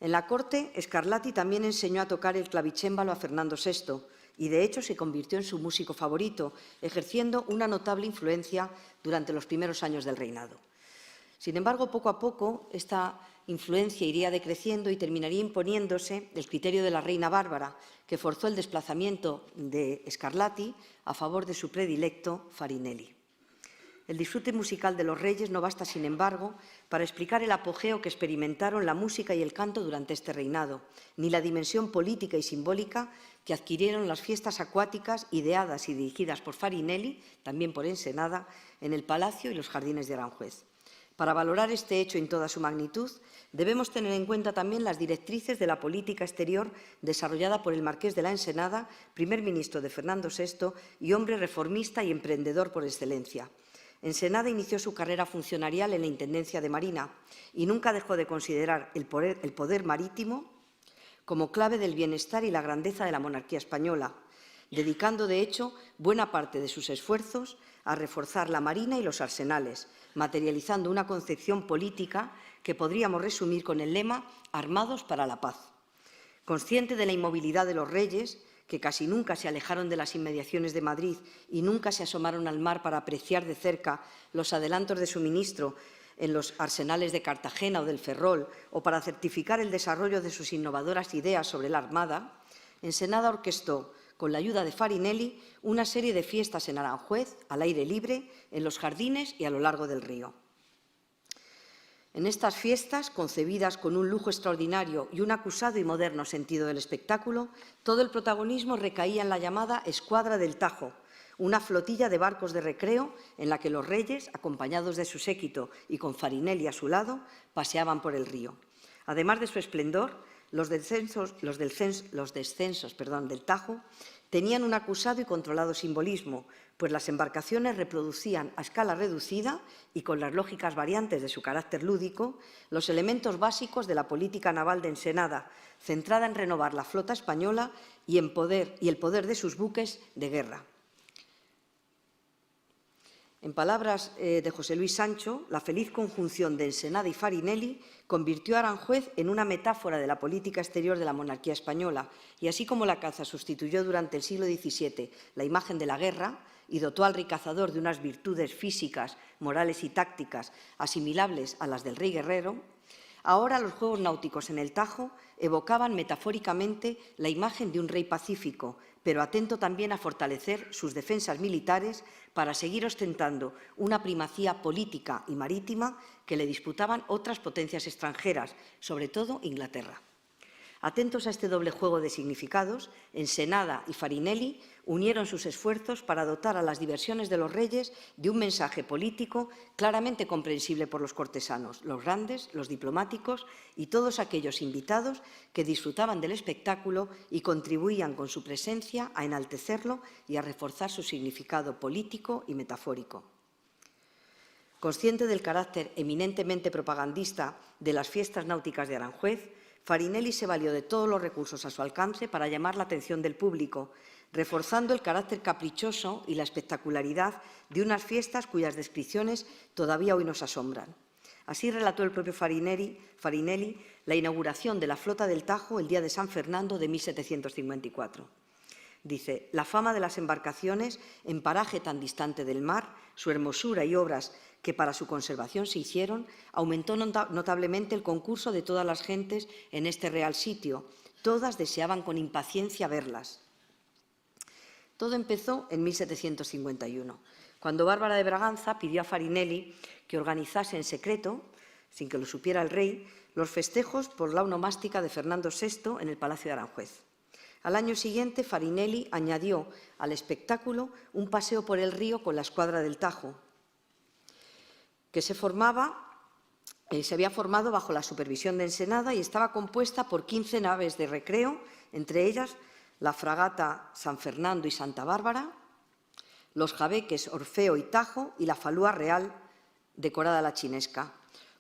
En la corte, Scarlatti también enseñó a tocar el clavicémbalo a Fernando VI y, de hecho, se convirtió en su músico favorito, ejerciendo una notable influencia durante los primeros años del reinado. Sin embargo, poco a poco, esta influencia iría decreciendo y terminaría imponiéndose el criterio de la reina Bárbara, que forzó el desplazamiento de Scarlatti a favor de su predilecto Farinelli. El disfrute musical de los reyes no basta, sin embargo, para explicar el apogeo que experimentaron la música y el canto durante este reinado, ni la dimensión política y simbólica que adquirieron las fiestas acuáticas ideadas y dirigidas por Farinelli, también por Ensenada, en el Palacio y los jardines de Aranjuez. Para valorar este hecho en toda su magnitud, debemos tener en cuenta también las directrices de la política exterior desarrollada por el marqués de la Ensenada, primer ministro de Fernando VI y hombre reformista y emprendedor por excelencia. Ensenada inició su carrera funcionarial en la Intendencia de Marina y nunca dejó de considerar el poder marítimo como clave del bienestar y la grandeza de la monarquía española, dedicando, de hecho, buena parte de sus esfuerzos a reforzar la marina y los arsenales, materializando una concepción política que podríamos resumir con el lema «Armados para la paz». Consciente de la inmovilidad de los reyes, que casi nunca se alejaron de las inmediaciones de Madrid y nunca se asomaron al mar para apreciar de cerca los adelantos de suministro en los arsenales de Cartagena o del Ferrol, o para certificar el desarrollo de sus innovadoras ideas sobre la Armada, Ensenada orquestó, con la ayuda de Farinelli, una serie de fiestas en Aranjuez, al aire libre, en los jardines y a lo largo del río. En estas fiestas, concebidas con un lujo extraordinario y un acusado y moderno sentido del espectáculo, todo el protagonismo recaía en la llamada Escuadra del Tajo, una flotilla de barcos de recreo en la que los reyes, acompañados de su séquito y con Farinelli a su lado, paseaban por el río. Además de su esplendor, los descensos del Tajo tenían un acusado y controlado simbolismo, pues las embarcaciones reproducían a escala reducida y con las lógicas variantes de su carácter lúdico los elementos básicos de la política naval de Ensenada, centrada en renovar la flota española y el poder de sus buques de guerra. En palabras de José Luis Sancho, la feliz conjunción de Ensenada y Farinelli convirtió a Aranjuez en una metáfora de la política exterior de la monarquía española, y así como la caza sustituyó durante el siglo XVII la imagen de la guerra y dotó al rey cazador de unas virtudes físicas, morales y tácticas asimilables a las del rey guerrero, ahora los juegos náuticos en el Tajo evocaban metafóricamente la imagen de un rey pacífico, pero atento también a fortalecer sus defensas militares para seguir ostentando una primacía política y marítima que le disputaban otras potencias extranjeras, sobre todo Inglaterra. Atentos a este doble juego de significados, Ensenada y Farinelli unieron sus esfuerzos para dotar a las diversiones de los reyes de un mensaje político claramente comprensible por los cortesanos, los grandes, los diplomáticos y todos aquellos invitados que disfrutaban del espectáculo y contribuían con su presencia a enaltecerlo y a reforzar su significado político y metafórico. Consciente del carácter eminentemente propagandista de las fiestas náuticas de Aranjuez, Farinelli se valió de todos los recursos a su alcance para llamar la atención del público, reforzando el carácter caprichoso y la espectacularidad de unas fiestas cuyas descripciones todavía hoy nos asombran. Así relató el propio Farinelli la inauguración de la Flota del Tajo el día de San Fernando de 1754. Dice: la fama de las embarcaciones en paraje tan distante del mar, su hermosura y obras que para su conservación se hicieron, aumentó notablemente el concurso de todas las gentes en este real sitio. Todas deseaban con impaciencia verlas. Todo empezó en 1751, cuando Bárbara de Braganza pidió a Farinelli que organizase en secreto, sin que lo supiera el rey, los festejos por la onomástica de Fernando VI en el Palacio de Aranjuez. Al año siguiente, Farinelli añadió al espectáculo un paseo por el río con la escuadra del Tajo, que se había formado bajo la supervisión de Ensenada y estaba compuesta por 15 naves de recreo, entre ellas la fragata San Fernando y Santa Bárbara, los jabeques Orfeo y Tajo y la falúa real decorada a la chinesca.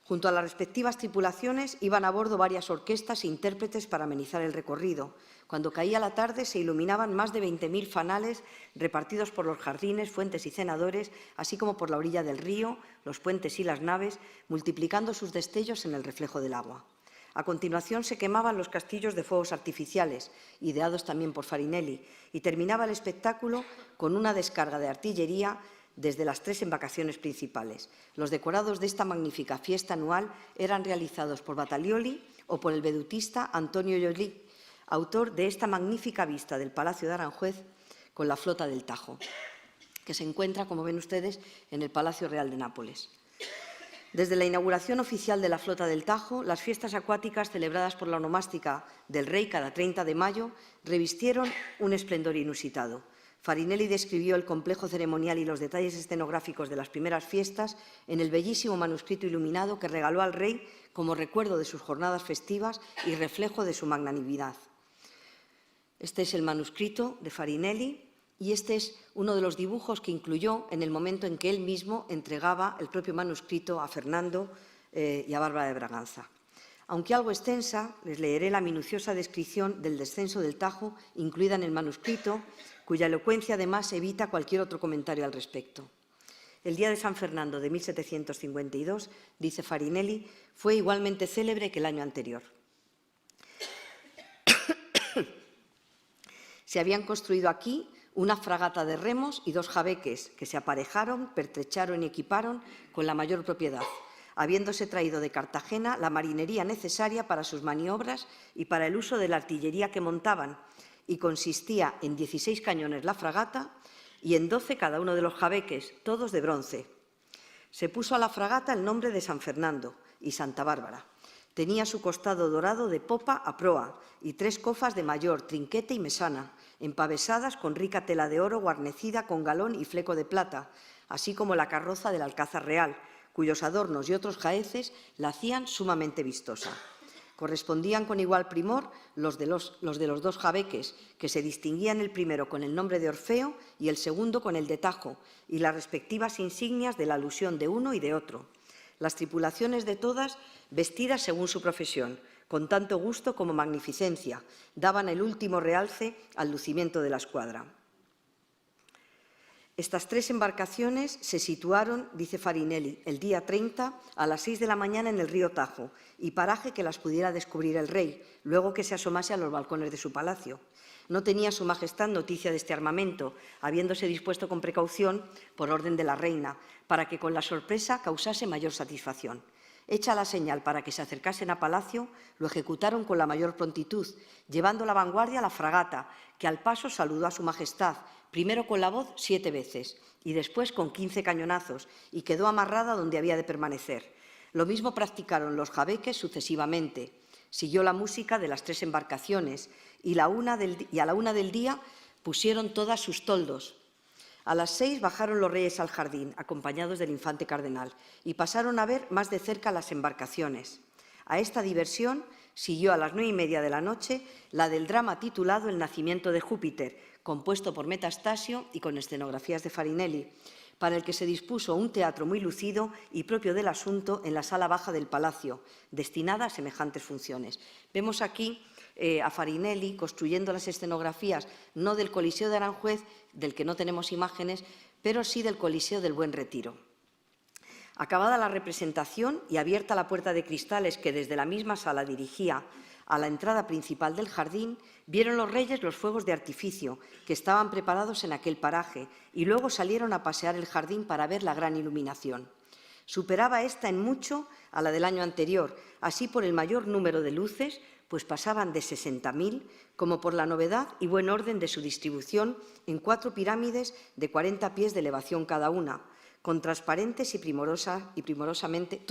Junto a las respectivas tripulaciones iban a bordo varias orquestas e intérpretes para amenizar el recorrido. Cuando caía la tarde se iluminaban más de 20.000 fanales repartidos por los jardines, fuentes y cenadores, así como por la orilla del río, los puentes y las naves, multiplicando sus destellos en el reflejo del agua. A continuación se quemaban los castillos de fuegos artificiales, ideados también por Farinelli, y terminaba el espectáculo con una descarga de artillería desde las 3 embarcaciones principales. Los decorados de esta magnífica fiesta anual eran realizados por Battaglioli o por el vedutista Antonio Llolí, autor de esta magnífica vista del Palacio de Aranjuez con la Flota del Tajo, que se encuentra, como ven ustedes, en el Palacio Real de Nápoles. Desde la inauguración oficial de la Flota del Tajo, las fiestas acuáticas celebradas por la onomástica del Rey cada 30 de mayo revistieron un esplendor inusitado. Farinelli describió el complejo ceremonial y los detalles escenográficos de las primeras fiestas en el bellísimo manuscrito iluminado que regaló al rey como recuerdo de sus jornadas festivas y reflejo de su magnanimidad. Este es el manuscrito de Farinelli y este es uno de los dibujos que incluyó en el momento en que él mismo entregaba el propio manuscrito a Fernando y a Bárbara de Braganza. Aunque algo extensa, les leeré la minuciosa descripción del descenso del Tajo incluida en el manuscrito, cuya elocuencia además evita cualquier otro comentario al respecto. El día de San Fernando de 1752, dice Farinelli, fue igualmente célebre que el año anterior. Se habían construido aquí una fragata de remos y 2 jabeques que se aparejaron, pertrecharon y equiparon con la mayor propiedad, habiéndose traído de Cartagena la marinería necesaria para sus maniobras y para el uso de la artillería que montaban, y consistía en 16 cañones la fragata y en 12 cada uno de los jabeques, todos de bronce. Se puso a la fragata el nombre de San Fernando y Santa Bárbara. Tenía su costado dorado de popa a proa y 3 cofas de mayor, trinquete y mesana, empavesadas con rica tela de oro guarnecida con galón y fleco de plata, así como la carroza del Alcázar Real, cuyos adornos y otros jaeces la hacían sumamente vistosa. Correspondían con igual primor los de los 2 jabeques, que se distinguían el primero con el nombre de Orfeo y el segundo con el de Tajo, y las respectivas insignias de la alusión de uno y de otro. Las tripulaciones de todas, vestidas según su profesión, con tanto gusto como magnificencia, daban el último realce al lucimiento de la escuadra. Estas 3 embarcaciones se situaron, dice Farinelli, el día 30 a las 6 de la mañana en el río Tajo y paraje que las pudiera descubrir el rey, luego que se asomase a los balcones de su palacio. No tenía su majestad noticia de este armamento, habiéndose dispuesto con precaución, por orden de la reina, para que con la sorpresa causase mayor satisfacción. Hecha la señal para que se acercasen a palacio, lo ejecutaron con la mayor prontitud, llevando la vanguardia a la fragata, que al paso saludó a su majestad, primero con la voz 7 veces y después con 15 cañonazos, y quedó amarrada donde había de permanecer. Lo mismo practicaron los jabeques sucesivamente. Siguió la música de las 3 embarcaciones y a la 1 del día pusieron todas sus toldos. A las 6 bajaron los reyes al jardín, acompañados del infante cardenal, y pasaron a ver más de cerca las embarcaciones. A esta diversión siguió a las 9:30 de la noche la del drama titulado El nacimiento de Júpiter, compuesto por Metastasio y con escenografías de Farinelli, para el que se dispuso un teatro muy lucido y propio del asunto en la sala baja del Palacio, destinada a semejantes funciones. Vemos aquí a Farinelli construyendo las escenografías, no del Coliseo de Aranjuez, del que no tenemos imágenes, pero sí del Coliseo del Buen Retiro. Acabada la representación y abierta la puerta de cristales que desde la misma sala dirigía a la entrada principal del jardín, vieron los reyes los fuegos de artificio que estaban preparados en aquel paraje y luego salieron a pasear el jardín para ver la gran iluminación. Superaba esta en mucho a la del año anterior, así por el mayor número de luces, pues pasaban de 60.000, como por la novedad y buen orden de su distribución en 4 pirámides de 40 pies de elevación cada una, con transparentes y primorosamente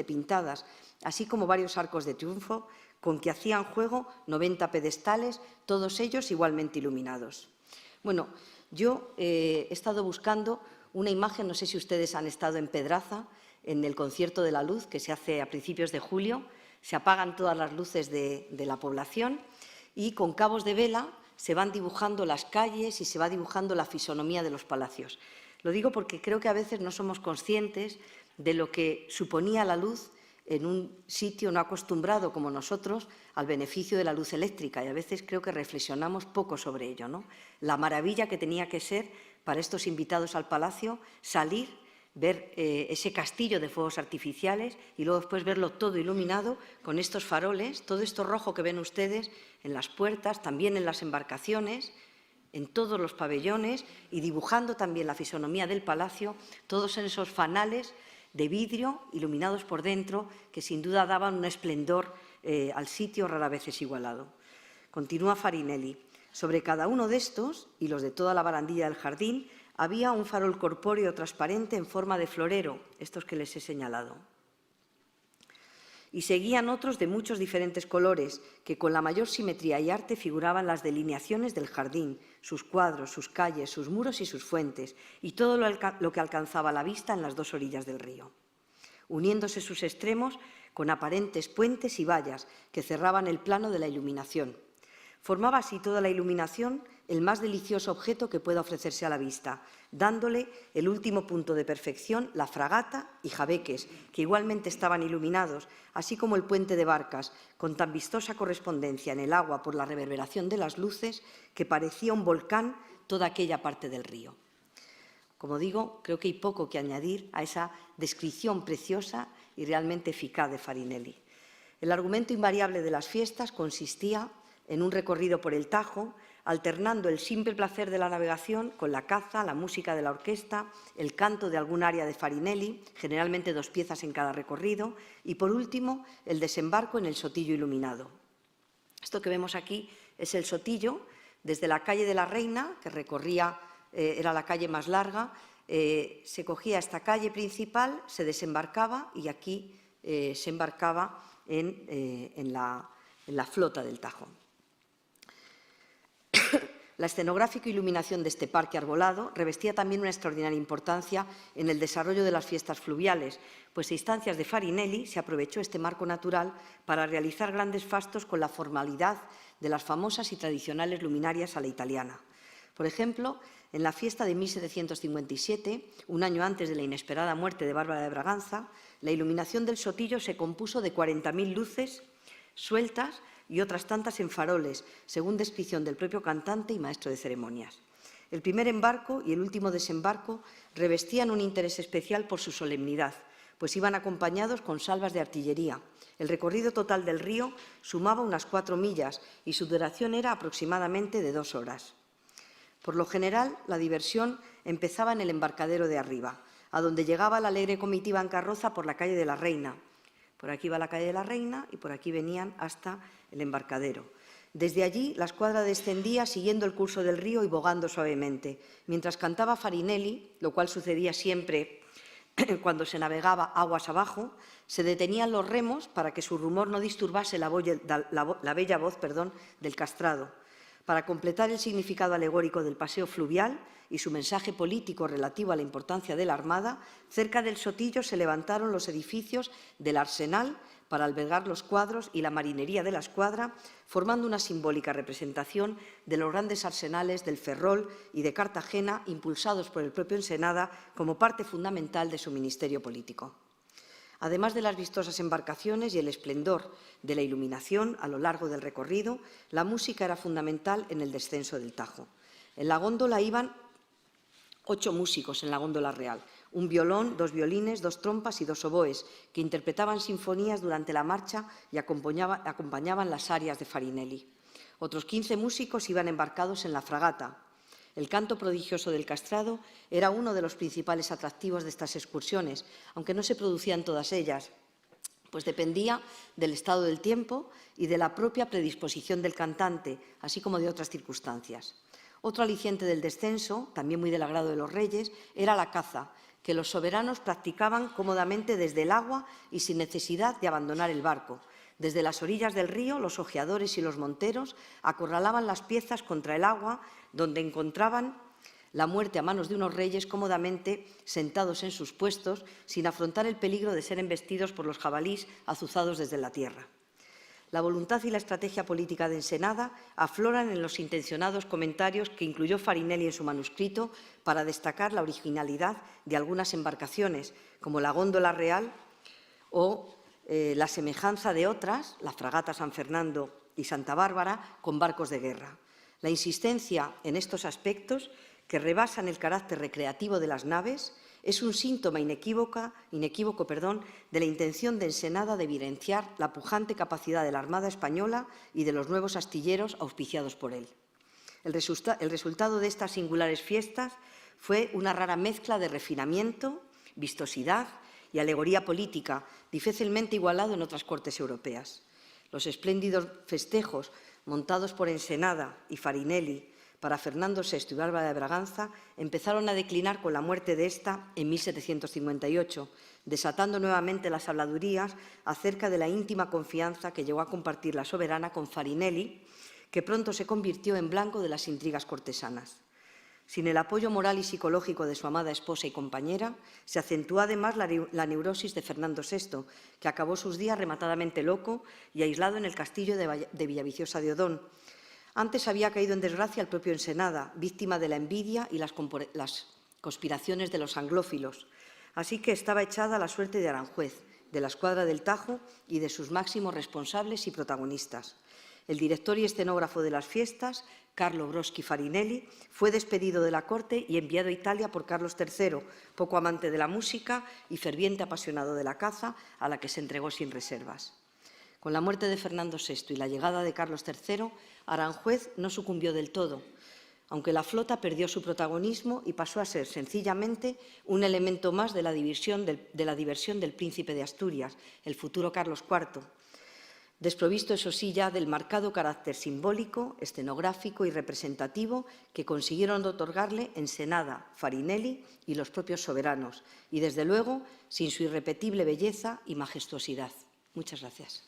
pintadas, así como varios arcos de triunfo con que hacían juego 90 pedestales, todos ellos igualmente iluminados. Bueno, yo he estado buscando una imagen, no sé si ustedes han estado en Pedraza, en el concierto de la luz que se hace a principios de julio, se apagan todas las luces de la población y con cabos de vela se van dibujando las calles y se va dibujando la fisonomía de los palacios. Lo digo porque creo que a veces no somos conscientes de lo que suponía la luz en un sitio no acostumbrado como nosotros al beneficio de la luz eléctrica, y a veces creo que reflexionamos poco sobre ello, ¿no? La maravilla que tenía que ser para estos invitados al palacio salir, ver ese castillo de fuegos artificiales y luego después verlo todo iluminado con estos faroles, todo esto rojo que ven ustedes en las puertas, también en las embarcaciones, en todos los pabellones y dibujando también la fisonomía del palacio, todos en esos fanales de vidrio iluminados por dentro que sin duda daban un esplendor al sitio rara vez igualado. Continúa Farinelli. Sobre cada uno de estos y los de toda la barandilla del jardín había un farol corpóreo transparente en forma de florero, estos que les he señalado. Y seguían otros de muchos diferentes colores, que con la mayor simetría y arte figuraban las delineaciones del jardín, sus cuadros, sus calles, sus muros y sus fuentes, y todo lo que alcanzaba la vista en las 2 orillas del río, uniéndose sus extremos con aparentes puentes y vallas que cerraban el plano de la iluminación. Formaba así toda la iluminación el más delicioso objeto que pueda ofrecerse a la vista, dándole el último punto de perfección la fragata y jabeques, que igualmente estaban iluminados, así como el puente de barcas, con tan vistosa correspondencia en el agua por la reverberación de las luces que parecía un volcán toda aquella parte del río. Como digo, creo que hay poco que añadir a esa descripción preciosa y realmente eficaz de Farinelli. El argumento invariable de las fiestas consistía en un recorrido por el Tajo, alternando el simple placer de la navegación con la caza, la música de la orquesta, el canto de algún aria de Farinelli, generalmente 2 piezas en cada recorrido, y por último el desembarco en el Sotillo iluminado. Esto que vemos aquí es el Sotillo, desde la calle de la Reina, que recorría, era la calle más larga, se cogía esta calle principal, se desembarcaba y aquí se embarcaba en la flota del Tajo. La escenográfica iluminación de este parque arbolado revestía también una extraordinaria importancia en el desarrollo de las fiestas fluviales, pues a instancias de Farinelli se aprovechó este marco natural para realizar grandes fastos con la formalidad de las famosas y tradicionales luminarias a la italiana. Por ejemplo, en la fiesta de 1757, un año antes de la inesperada muerte de Bárbara de Braganza, la iluminación del Sotillo se compuso de 40.000 luces sueltas y otras tantas en faroles, según descripción del propio cantante y maestro de ceremonias. El primer embarco y el último desembarco revestían un interés especial por su solemnidad, pues iban acompañados con salvas de artillería. El recorrido total del río sumaba unas 4 millas y su duración era aproximadamente de 2 horas. Por lo general, la diversión empezaba en el embarcadero de arriba, a donde llegaba la alegre comitiva en carroza por la calle de la Reina. Por aquí va la calle de la Reina y por aquí venían hasta el embarcadero. Desde allí la escuadra descendía siguiendo el curso del río y bogando suavemente, mientras cantaba Farinelli, lo cual sucedía siempre cuando se navegaba aguas abajo, se detenían los remos para que su rumor no disturbase la bella voz del castrado. Para completar el significado alegórico del paseo fluvial y su mensaje político relativo a la importancia de la Armada, cerca del Sotillo se levantaron los edificios del Arsenal para albergar los cuadros y la marinería de la escuadra, formando una simbólica representación de los grandes arsenales del Ferrol y de Cartagena, impulsados por el propio Ensenada como parte fundamental de su ministerio político. Además de las vistosas embarcaciones y el esplendor de la iluminación a lo largo del recorrido, la música era fundamental en el descenso del Tajo. En la góndola iban 8 músicos en la góndola real, un violón, 2 violines, 2 trompas y 2 oboes, que interpretaban sinfonías durante la marcha y acompañaban las arias de Farinelli. Otros 15 músicos iban embarcados en la fragata. El canto prodigioso del castrado era uno de los principales atractivos de estas excursiones, aunque no se producían todas ellas, pues dependía del estado del tiempo y de la propia predisposición del cantante, así como de otras circunstancias. Otro aliciente del descenso, también muy del agrado de los reyes, era la caza, que los soberanos practicaban cómodamente desde el agua y sin necesidad de abandonar el barco. Desde las orillas del río, los ojeadores y los monteros acorralaban las piezas contra el agua, donde encontraban la muerte a manos de unos reyes cómodamente sentados en sus puestos, sin afrontar el peligro de ser embestidos por los jabalíes azuzados desde la tierra. La voluntad y la estrategia política de Ensenada afloran en los intencionados comentarios que incluyó Farinelli en su manuscrito para destacar la originalidad de algunas embarcaciones, como la góndola real o la semejanza de otras, la fragata San Fernando y Santa Bárbara, con barcos de guerra. La insistencia en estos aspectos, que rebasan el carácter recreativo de las naves, es un síntoma inequívoco de la intención de Ensenada de evidenciar la pujante capacidad de la Armada española y de los nuevos astilleros auspiciados por él. El resultado de estas singulares fiestas fue una rara mezcla de refinamiento, vistosidad y alegoría política, difícilmente igualado en otras cortes europeas. Los espléndidos festejos montados por Ensenada y Farinelli para Fernando VI y Bárbara de Braganza empezaron a declinar con la muerte de esta en 1758, desatando nuevamente las habladurías acerca de la íntima confianza que llegó a compartir la soberana con Farinelli, que pronto se convirtió en blanco de las intrigas cortesanas. Sin el apoyo moral y psicológico de su amada esposa y compañera, se acentuó además la neurosis de Fernando VI, que acabó sus días rematadamente loco y aislado en el castillo de Villaviciosa de Odón. Antes había caído en desgracia el propio Ensenada, víctima de la envidia y las conspiraciones de los anglófilos. Así que estaba echada la suerte de Aranjuez, de la escuadra del Tajo y de sus máximos responsables y protagonistas. El director y escenógrafo de las fiestas, Carlo Broschi Farinelli, fue despedido de la corte y enviado a Italia por Carlos III, poco amante de la música y ferviente apasionado de la caza, a la que se entregó sin reservas. Con la muerte de Fernando VI y la llegada de Carlos III, Aranjuez no sucumbió del todo, aunque la flota perdió su protagonismo y pasó a ser sencillamente un elemento más de la diversión del príncipe de Asturias, el futuro Carlos IV, desprovisto, eso sí, ya del marcado carácter simbólico, escenográfico y representativo que consiguieron otorgarle Ensenada, Farinelli y los propios soberanos, y desde luego sin su irrepetible belleza y majestuosidad. Muchas gracias.